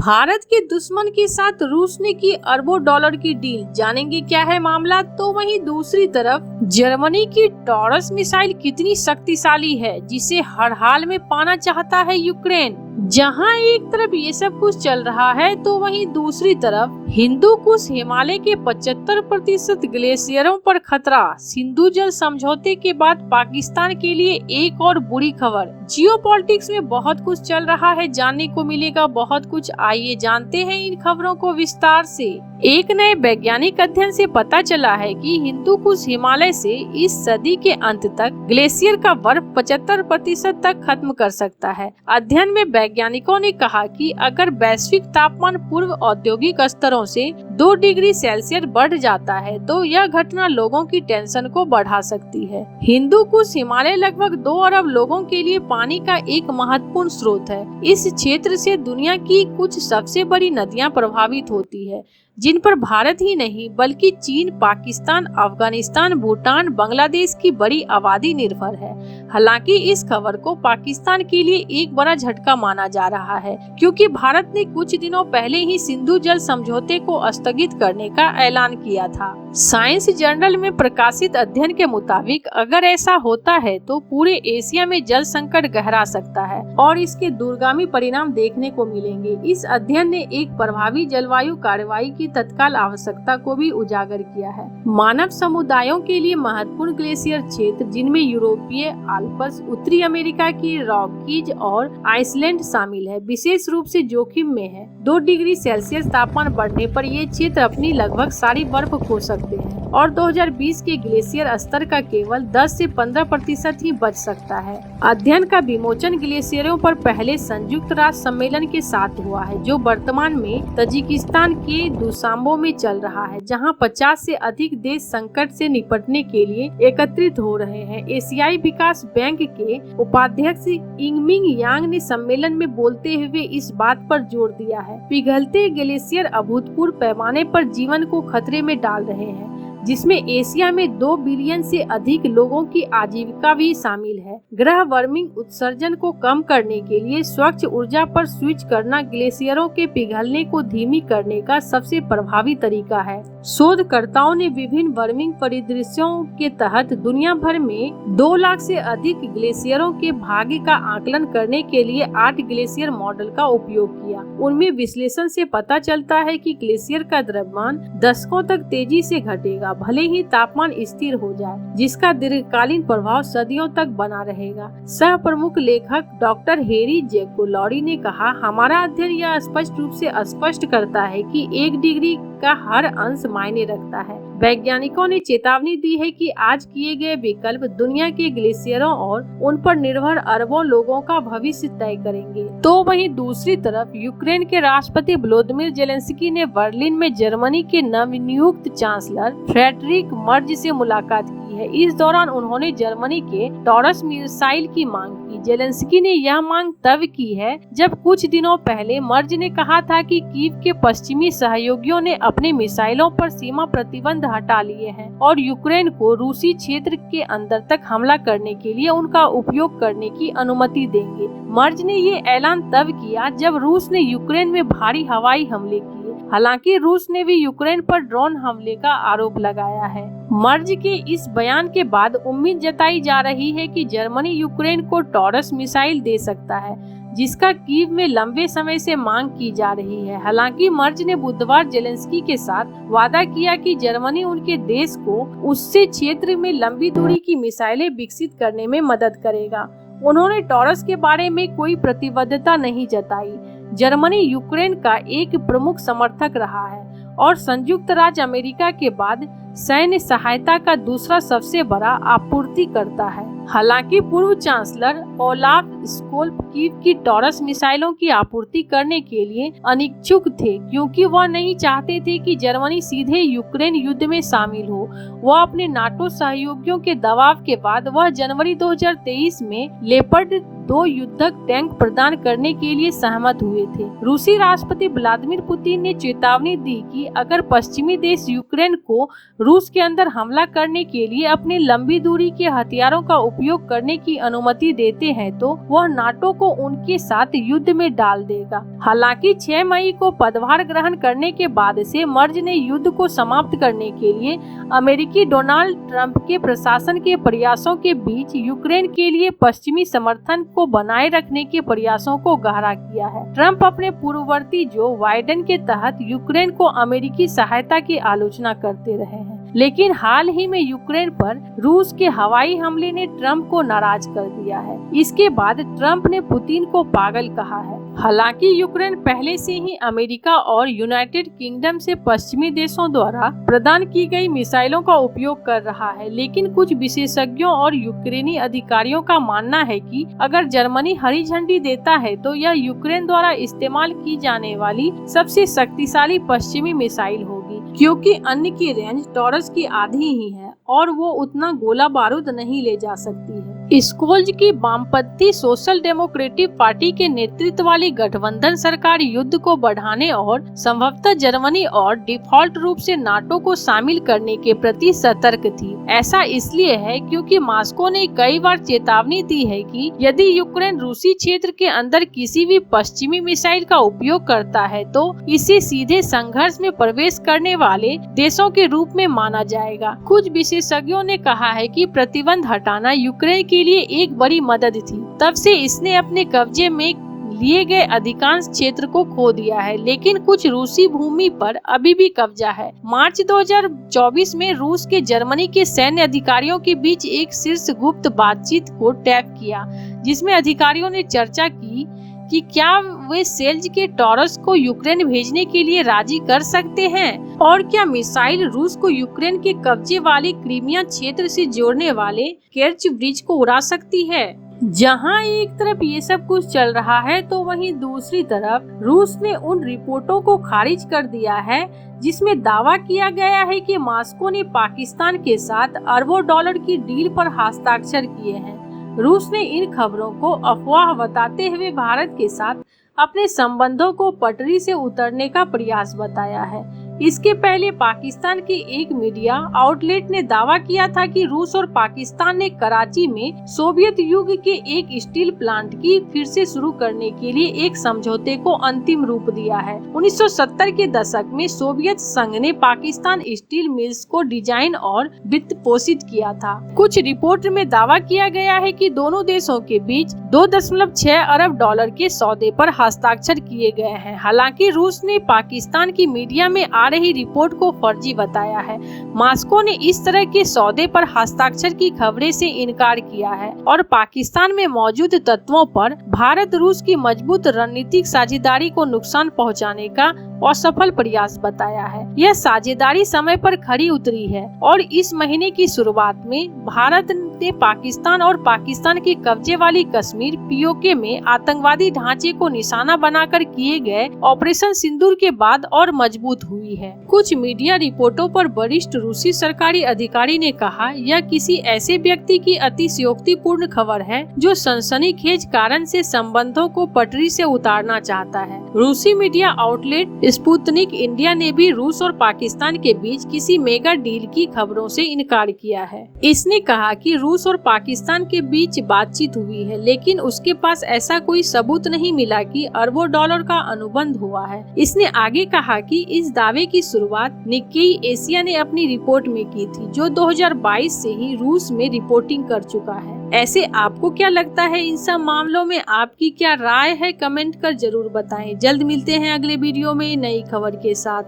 भारत के दुश्मन के साथ रूस ने की अरबों डॉलर की डील, जानेंगे क्या है मामला। तो वहीं दूसरी तरफ जर्मनी की टॉरस मिसाइल कितनी शक्तिशाली है, जिसे हर हाल में पाना चाहता है यूक्रेन। जहां एक तरफ ये सब कुछ चल रहा है, तो वहीं दूसरी तरफ हिंदू कुश हिमालय के 75% ग्लेशियरों पर खतरा। सिंधु जल समझौते के बाद पाकिस्तान के लिए एक और बुरी खबर। जियोपॉलिटिक्स में बहुत कुछ चल रहा है, जानने को मिलेगा बहुत कुछ। आइए जानते हैं इन खबरों को विस्तार से। एक नए वैज्ञानिक अध्ययन से पता चला है कि हिंदू कुश हिमालय से इस सदी के अंत तक ग्लेशियर का बर्फ 75% तक खत्म कर सकता है। अध्ययन में वैज्ञानिकों ने कहा कि अगर वैश्विक तापमान पूर्व औद्योगिक स्तरों से 2 डिग्री सेल्सियस बढ़ जाता है, तो यह घटना लोगों की टेंशन को बढ़ा सकती है। हिंदू कुश हिमालय लगभग 2 अरब लोगों के लिए पानी का एक महत्वपूर्ण स्रोत है। इस क्षेत्र से दुनिया की कुछ सबसे बड़ी नदियां प्रभावित होती है, जिन पर भारत ही नहीं बल्कि चीन, पाकिस्तान, अफगानिस्तान, भूटान, बांग्लादेश की बड़ी आबादी निर्भर है। हालांकि इस खबर को पाकिस्तान के लिए एक बड़ा झटका माना जा रहा है, क्योंकि भारत ने कुछ दिनों पहले ही सिंधु जल समझौते को स्थगित करने का ऐलान किया था। साइंस जर्नल में प्रकाशित अध्ययन के मुताबिक अगर ऐसा होता है तो पूरे एशिया में जल संकट गहरा सकता है और इसके दूरगामी परिणाम देखने को मिलेंगे। इस अध्ययन ने एक प्रभावी जलवायु कार्रवाई की तत्काल आवश्यकता को भी उजागर किया है। मानव समुदायों के लिए महत्वपूर्ण ग्लेशियर क्षेत्र, जिनमें यूरोपीय आल्प्स, उत्तरी अमेरिका की रॉकीज और आइसलैंड शामिल है, विशेष रूप से जोखिम में है। 2 डिग्री सेल्सियस तापमान बढ़ने पर ये क्षेत्र अपनी लगभग सारी बर्फ खो सकते हैं और 2020 के ग्लेशियर स्तर का केवल 10 से 15% ही बच सकता है। अध्ययन का विमोचन ग्लेशियरों पर पहले संयुक्त राष्ट्र सम्मेलन के साथ हुआ है, जो वर्तमान में तजिकिस्तान के दुशांबे में चल रहा है, जहां 50 से अधिक देश संकट से निपटने के लिए एकत्रित हो रहे हैं। एशियाई विकास बैंक के उपाध्यक्ष इंगमिंग यांग ने सम्मेलन में बोलते हुए इस बात पर जोर दिया है, पिघलते ग्लेशियर अभूतपूर्व पैमाने पर जीवन को खतरे में डाल रहे हैं, जिसमें एशिया में 2 बिलियन से अधिक लोगों की आजीविका भी शामिल है। ग्रह वार्मिंग उत्सर्जन को कम करने के लिए स्वच्छ ऊर्जा पर स्विच करना ग्लेशियरों के पिघलने को धीमी करने का सबसे प्रभावी तरीका है। शोधकर्ताओं ने विभिन्न वार्मिंग परिदृश्यों के तहत दुनिया भर में 2 लाख से अधिक ग्लेशियरों के भाग्य का आकलन करने के लिए 8 ग्लेशियर मॉडल का उपयोग किया। उनमें विश्लेषण से पता चलता है कि ग्लेशियर का द्रव्यमान दशकों तक तेजी से घटेगा, भले ही तापमान स्थिर हो जाए, जिसका दीर्घकालीन प्रभाव सदियों तक बना रहेगा। सह प्रमुख लेखक डॉक्टर हेरी जैकोलॉरी ने कहा, हमारा अध्ययन यह स्पष्ट रूप से स्पष्ट करता है कि 1 डिग्री का हर अंश मायने रखता है। वैज्ञानिकों ने चेतावनी दी है कि आज किए गए विकल्प दुनिया के ग्लेशियरों और उन पर निर्भर अरबों लोगों का भविष्य तय करेंगे। तो वहीं दूसरी तरफ यूक्रेन के राष्ट्रपति व्लादिमीर जेलेंस्की ने बर्लिन में जर्मनी के नवनियुक्त चांसलर फ्रेडरिक मर्ज से मुलाकात की है। इस दौरान उन्होंने जर्मनी के टॉरस मिसाइल की मांग की। जेलेंस्की ने यह मांग तब की है जब कुछ दिनों पहले मर्ज ने कहा था कि कीव के पश्चिमी सहयोगियों ने अपने मिसाइलों पर सीमा प्रतिबंध हटा लिए हैं और यूक्रेन को रूसी क्षेत्र के अंदर तक हमला करने के लिए उनका उपयोग करने की अनुमति देंगे। मर्ज ने ये ऐलान तब किया जब रूस ने यूक्रेन में भारी हवाई हमले किए। हालांकि रूस ने भी यूक्रेन पर ड्रोन हमले का आरोप लगाया है। मर्ज के इस बयान के बाद उम्मीद जताई जा रही है कि जर्मनी यूक्रेन को टॉरस मिसाइल दे सकता है, जिसका कीव में लंबे समय से मांग की जा रही है। हालांकि मर्ज ने बुधवार जेलेंस्की के साथ वादा किया कि जर्मनी उनके देश को उससे क्षेत्र में लंबी दूरी की मिसाइलें विकसित करने में मदद करेगा। उन्होंने टॉरस के बारे में कोई प्रतिबद्धता नहीं जताई। जर्मनी यूक्रेन का एक प्रमुख समर्थक रहा है और संयुक्त राज्य अमेरिका के बाद सैन्य सहायता का दूसरा सबसे बड़ा आपूर्तिकर्ता है। हालांकि पूर्व चांसलर ओलाफ स्कोल्स कीव की टॉरस मिसाइलों की आपूर्ति करने के लिए अनिच्छुक थे, क्योंकि वह नहीं चाहते थे कि जर्मनी सीधे यूक्रेन युद्ध में शामिल हो। वह अपने नाटो सहयोगियों के दबाव के बाद वह जनवरी 2023 में लेपर्ड 2 युद्धक टैंक प्रदान करने के लिए सहमत हुए थे। रूसी राष्ट्रपति व्लादिमीर पुतिन ने चेतावनी दी कि अगर पश्चिमी देश यूक्रेन को रूस के अंदर हमला करने के लिए अपने लंबी दूरी के हथियारों का उपयोग करने की अनुमति देते हैं, तो वह नाटो को उनके साथ युद्ध में डाल देगा। हालांकि 6 मई को पदभार ग्रहण करने के बाद से मर्ज ने युद्ध को समाप्त करने के लिए अमेरिकी डोनाल्ड ट्रंप के प्रशासन के प्रयासों के बीच यूक्रेन के लिए पश्चिमी समर्थन को बनाए रखने के प्रयासों को गहरा किया है। ट्रंप अपने पूर्ववर्ती जो बाइडेन के तहत यूक्रेन को अमेरिकी सहायता की आलोचना करते रहे हैं, लेकिन हाल ही में यूक्रेन पर रूस के हवाई हमले ने ट्रंप को नाराज कर दिया है। इसके बाद ट्रंप ने पुतिन को पागल कहा है। हालांकि यूक्रेन पहले से ही अमेरिका और यूनाइटेड किंगडम से पश्चिमी देशों द्वारा प्रदान की गई मिसाइलों का उपयोग कर रहा है, लेकिन कुछ विशेषज्ञों और यूक्रेनी अधिकारियों का मानना है कि अगर जर्मनी हरी झंडी देता है तो यह यूक्रेन द्वारा इस्तेमाल की जाने वाली सबसे शक्तिशाली पश्चिमी मिसाइल होगी, क्योंकि अन्य की रेंज टॉरस की आधी ही है और वो उतना गोला बारूद नहीं ले जा सकती है। स्कोल्ज की वामपंथी सोशल डेमोक्रेटिक पार्टी के नेतृत्व वाली गठबंधन सरकार युद्ध को बढ़ाने और संभवतः जर्मनी और डिफॉल्ट रूप से नाटो को शामिल करने के प्रति सतर्क थी। ऐसा इसलिए है क्योंकि मॉस्को ने कई बार चेतावनी दी है कि यदि यूक्रेन रूसी क्षेत्र के अंदर किसी भी पश्चिमी मिसाइल का उपयोग करता है तो इसे सीधे संघर्ष में प्रवेश करने वाले देशों के रूप में माना जाएगा। कुछ विशेषज्ञों ने कहा है कि प्रतिबंध हटाना यूक्रेन के लिए एक बड़ी मदद थी। तब से इसने अपने कब्जे में लिए गए अधिकांश क्षेत्र को खो दिया है, लेकिन कुछ रूसी भूमि पर अभी भी कब्जा है। मार्च 2024 में रूस के जर्मनी के सैन्य अधिकारियों के बीच एक शीर्ष गुप्त बातचीत को टैप किया, जिसमें अधिकारियों ने चर्चा की कि क्या वे सेल्ज के टॉरस को यूक्रेन भेजने के लिए राजी कर सकते हैं और क्या मिसाइल रूस को यूक्रेन के कब्जे वाले क्रीमिया क्षेत्र से जोड़ने वाले केर्च ब्रिज को उड़ा सकती है। जहां एक तरफ ये सब कुछ चल रहा है तो वहीं दूसरी तरफ रूस ने उन रिपोर्टों को खारिज कर दिया है जिसमें दावा किया गया है कि मॉस्को ने पाकिस्तान के साथ अरबों डॉलर की डील पर हस्ताक्षर किए हैं। रूस ने इन खबरों को अफवाह बताते हुए भारत के साथ अपने संबंधों को पटरी से उतरने का प्रयास बताया है। इसके पहले पाकिस्तान के एक मीडिया आउटलेट ने दावा किया था कि रूस और पाकिस्तान ने कराची में सोवियत युग के एक स्टील प्लांट की फिर से शुरू करने के लिए एक समझौते को अंतिम रूप दिया है। 1970 के दशक में सोवियत संघ ने पाकिस्तान स्टील मिल्स को डिजाइन और वित्त पोषित किया था। कुछ रिपोर्ट में दावा किया गया है कि दोनों देशों के बीच 2.6 अरब डॉलर के सौदे पर हस्ताक्षर किए गए हैं। हालांकि रूस ने पाकिस्तान की मीडिया में आ रही रिपोर्ट को फर्जी बताया है। मॉस्को ने इस तरह के सौदे पर हस्ताक्षर की खबरें से इनकार किया है और पाकिस्तान में मौजूद तत्वों पर भारत रूस की मजबूत रणनीतिक साझेदारी को नुकसान पहुंचाने का असफल प्रयास बताया है। यह साझेदारी समय पर खरी उतरी है और इस महीने की शुरुआत में भारत ने पाकिस्तान और पाकिस्तान के कब्जे वाली कश्मीर पीओके में आतंकवादी ढांचे को निशाना बनाकर किए गए ऑपरेशन सिंदूर के बाद और मजबूत हुई है। कुछ मीडिया रिपोर्टों पर वरिष्ठ रूसी सरकारी अधिकारी ने कहा यह किसी ऐसे व्यक्ति की अतिशयोक्तिपूर्ण खबर है जो सनसनीखेज कारण से संबंधों को पटरी से उतारना चाहता है। रूसी मीडिया आउटलेट स्पुतनिक इंडिया ने भी रूस और पाकिस्तान के बीच किसी मेगा डील की खबरों से इनकार किया है। इसने कहा कि रूस और पाकिस्तान के बीच बातचीत हुई है, लेकिन उसके पास ऐसा कोई सबूत नहीं मिला कि अरबों डॉलर का अनुबंध हुआ है। इसने आगे कहा कि इस दावे की शुरुआत निक्केई एशिया ने अपनी रिपोर्ट में की थी, जो 2022 से ही रूस में रिपोर्टिंग कर चुका है। ऐसे आपको क्या लगता है इन सब मामलों में? आपकी क्या राय है? कमेंट कर जरूर बताएं। जल्द मिलते हैं अगले वीडियो में नई खबर के साथ।